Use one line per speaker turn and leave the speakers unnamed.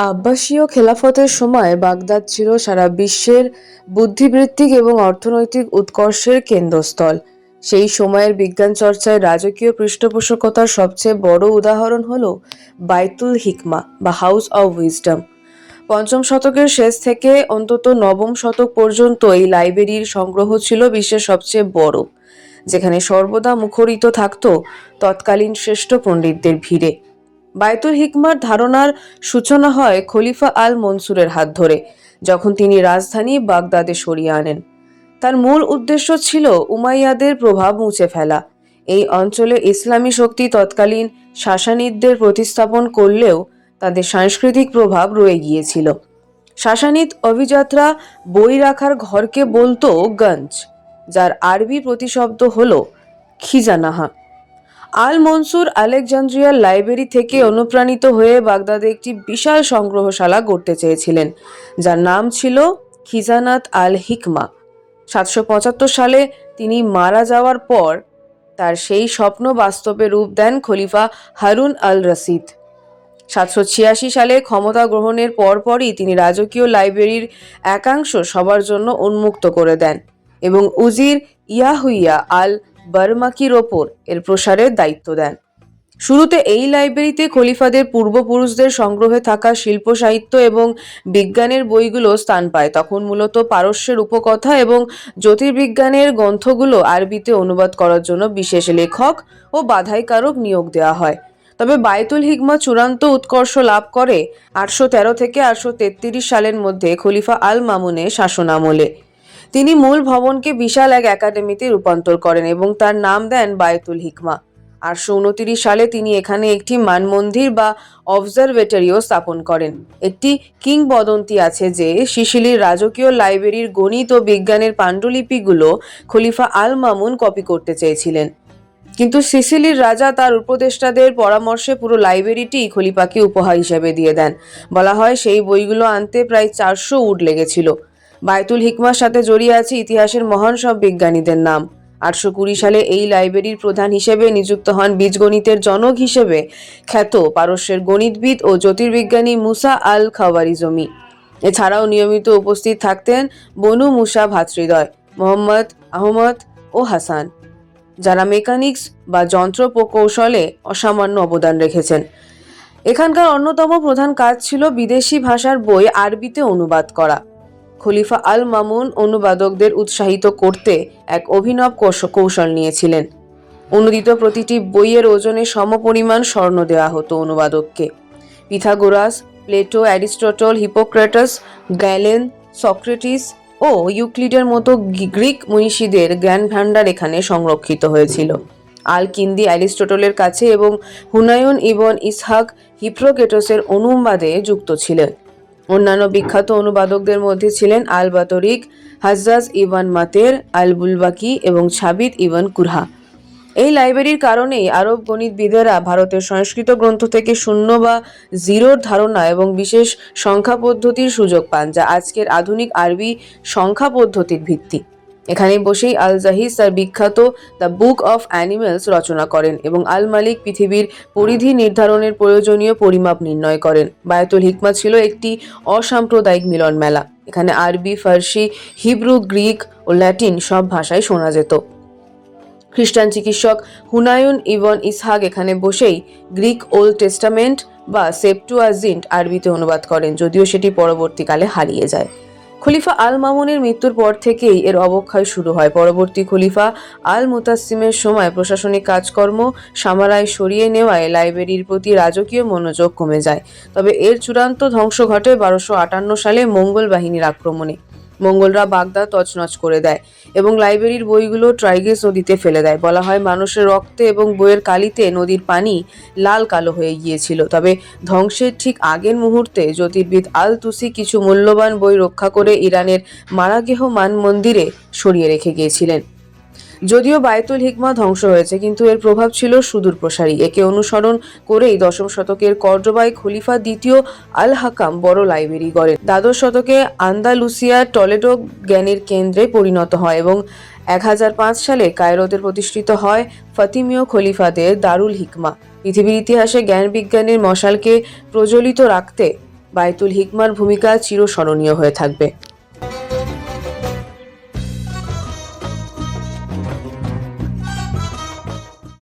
আব্বাসীয় খেলাফতের সময় বাগদাদ ছিল সারা বিশ্বের বুদ্ধিবৃত্তিক এবং অর্থনৈতিক উৎকর্ষের কেন্দ্রস্থল। সেই সময়ের বিজ্ঞান চর্চায় রাজকীয় পৃষ্ঠপোষকতার সবচেয়ে বড় উদাহরণ হল বাইতুল হিকমা বা হাউস অব উইজডম। পঞ্চম শতকের শেষ থেকে অন্তত নবম শতক পর্যন্ত এই লাইব্রেরির সংগ্রহ ছিল বিশ্বের সবচেয়ে বড়, যেখানে সর্বদা মুখরিত থাকত তৎকালীন শ্রেষ্ঠ পণ্ডিতদের ভিড়ে। বায়তুল হিকমার ধারণার সূচনা হয় খলিফা আল মনসুরের হাত ধরে, যখন তিনি রাজধানী বাগদাদে সরিয়ে আনেন। তার মূল উদ্দেশ্য ছিল উমাইয়াদের প্রভাব মুছে ফেলা। এই অঞ্চলে ইসলামী শক্তি তৎকালীন সাসানিদদের প্রতিস্থাপন করলেও তাদের সাংস্কৃতিক প্রভাব রয়ে গিয়েছিল। সাসানিদ অভিজাতরা বই রাখার ঘরকে বলতো গঞ্জ, যার আরবি প্রতিশব্দ হল খিজানাহা। আল মনসুর আলেকজান্দ্রিয়ার লাইব্রেরি থেকে অনুপ্রাণিত হয়ে বাগদাদে একটি বিশাল সংগ্রহশালা গড়তে চেয়েছিলেন, যার নাম ছিল খিজানাত আল হিকমা। 775 সালে তিনি মারা যাওয়ার পর তার সেই স্বপ্ন বাস্তবে রূপ দেন খলিফা হারুন আল রশিদ। 786 সালে ক্ষমতা গ্রহণের পরপরই তিনি রাজকীয় লাইব্রেরির একাংশ সবার জন্য উন্মুক্ত করে দেন এবং উজির ইয়াহুইয়া আল বারমাকির ওপর এর প্রসারের দায়িত্ব দেন। শুরুতে এই লাইব্রেরিতে খলিফাদের পূর্বপুরুষদের সংগ্রহে থাকা শিল্প সাহিত্য এবং বিজ্ঞানের বইগুলো স্থান পায়। তখন মূলত পারস্যের উপকথা এবং জ্যোতির্বিজ্ঞানের গ্রন্থগুলো আরবিতে অনুবাদ করার জন্য বিশেষ লেখক ও বাধাইকারক নিয়োগ দেওয়া হয়। তবে বায়তুল হিকমা চূড়ান্ত উৎকর্ষ লাভ করে 813 থেকে 833 সালের মধ্যে খলিফা আল মামুনের শাসনামলে। তিনি মূল ভবনকে বিশাল এক একাডেমিতে রূপান্তর করেন এবং তার নাম দেন বায়তুল হিকমা। 829 সালে তিনি এখানে একটি মানমন্দির বা অবজারভেটরিও স্থাপন করেন। একটি কিংবদন্তি আছে যে সিসিলির রাজকীয় লাইব্রেরির গণিত ও বিজ্ঞানের পাণ্ডুলিপিগুলো খলিফা আল মামুন কপি করতে চেয়েছিলেন, কিন্তু সিসিলির রাজা তার উপদেষ্টাদের পরামর্শে পুরো লাইব্রেরিটি খলিফাকে উপহার হিসেবে দিয়ে দেন। বলা হয় সেই বইগুলো আনতে প্রায় 400 উট লেগেছিল। বায়তুল হিকমার সাথে জড়িয়ে আছে ইতিহাসের মহান সব বিজ্ঞানীদের নাম। 820 সালে এই লাইব্রেরির প্রধান হিসেবে নিযুক্ত হন বীজগণিতের জনক হিসেবে খ্যাত পারস্যের গণিতবিদ ও জ্যোতির্বিজ্ঞানী মুসা আল খাওয়ারিজমি। এছাড়াও নিয়মিত উপস্থিত থাকতেন বনু মুসা ভ্রাতৃদ্বয় মোহাম্মদ, আহমদ ও হাসান, যারা মেকানিক্স বা যন্ত্র প্রকৌশলে অসামান্য অবদান রেখেছেন। এখানকার অন্যতম প্রধান কাজ ছিল বিদেশি ভাষার বই আরবিতে অনুবাদ করা। খলিফা আল মামুন অনুবাদকদের উৎসাহিত করতে এক অভিনব কৌশল নিয়েছিলেন। অনুদিত প্রতিটি বইয়ের ওজনে সমপরিমাণ স্বর্ণ দেওয়া হতো অনুবাদককে। Pythagoras, Plato, Aristotle, Hippocrates, Galen, Socrates ও ইউক্লিডের মতো গ্রিক মনীষীদের জ্ঞান ভাণ্ডার এখানে সংরক্ষিত হয়েছিল। আল কিন্দি অ্যারিস্টটলের কাছে এবং হুনায়ুন ইবন ইসহাক হিপ্রোক্রেটসের অনুবাদে যুক্ত ছিলেন। অন্যান্য বিখ্যাত অনুবাদকদের মধ্যে ছিলেন আল বাতরিক, হাজ্জাজ ইবন মাতের, আল বুলবাকি এবং ছাবিত ইবন কুরহা। এই লাইব্রেরির কারণেই আরব গণিতবিদেরা ভারতের সংস্কৃত গ্রন্থ থেকে শূন্য বা জিরোর ধারণা এবং বিশেষ সংখ্যা পদ্ধতির সুযোগ পান, যা আজকের আধুনিক আরবি সংখ্যা পদ্ধতির ভিত্তি। এখানে বসেই আল জাহিজ তার বিখ্যাত দ্য বুক অফ অ্যানিমেলস রচনা করেন এবং আল মালিক পৃথিবীর পরিধি নির্ধারণের প্রয়োজনীয় পরিমাপ নির্ণয় করেন। বায়তুল হিকমা ছিল একটি অসাম্প্রদায়িক মিলন মেলা। এখানে আরবি, ফার্সি, হিব্রু, গ্রিক ও ল্যাটিন সব ভাষায় শোনা যেত। খ্রিস্টান চিকিৎসক হুনায়ুন ইবন ইসহাক এখানে বসেই গ্রিক ওল্ড টেস্টামেন্ট বা সেপ্টুয়াজিন্ট আরবিতে অনুবাদ করেন, যদিও সেটি পরবর্তীকালে হারিয়ে যায়। খলিফা আল মামুনের মৃত্যুর পর থেকেই এর অবক্ষয় শুরু হয়। পরবর্তী খলিফা আল মুতাসিমের সময় প্রশাসনিক কাজকর্ম সামারায় সরিয়ে নেওয়ায় লাইব্রেরির প্রতি রাজকীয় মনোযোগ কমে যায়। তবে এর চূড়ান্ত ধ্বংস ঘটে 1258 সালে মঙ্গল বাহিনীর আক্রমণে। মঙ্গলরা বাগদাদ তছনছ করে দেয় এবং লাইব্রেরির বইগুলো টাইগ্রিস নদীতে ফেলে দেয়। বলা হয় মানুষের রক্তে এবং বইয়ের কালিতে নদীর পানি লাল কালো হয়ে গিয়েছিল। তবে ধ্বংসের ঠিক আগের মুহূর্তে জ্যোতির্বিদ আল তুসি কিছু মূল্যবান বই রক্ষা করে ইরানের মারাগেহ মান মন্দিরে সরিয়ে রেখে গিয়েছিলেন। যদিও বায়তুল হিকমা ধ্বংস হয়েছে, কিন্তু এর প্রভাব ছিল সুদূর প্রসারী। একে অনুসরণ করেই 10ম শতকের কর্ডোবাই খলিফা দ্বিতীয় আল হাকাম বড় লাইব্রেরি গড়েন। 12শ শতকে আন্দালুসিয়ার টলেডো জ্ঞানের কেন্দ্রে পরিণত হয় এবং 1005 সালে কায়রোতে প্রতিষ্ঠিত হয় ফাতিমীয় খলিফাদের দারুল হিকমা। পৃথিবীর ইতিহাসে জ্ঞান বিজ্ঞানের মশালকে প্রজ্বলিত রাখতে বায়তুল হিকমার ভূমিকা চিরস্মরণীয় হয়ে থাকবে।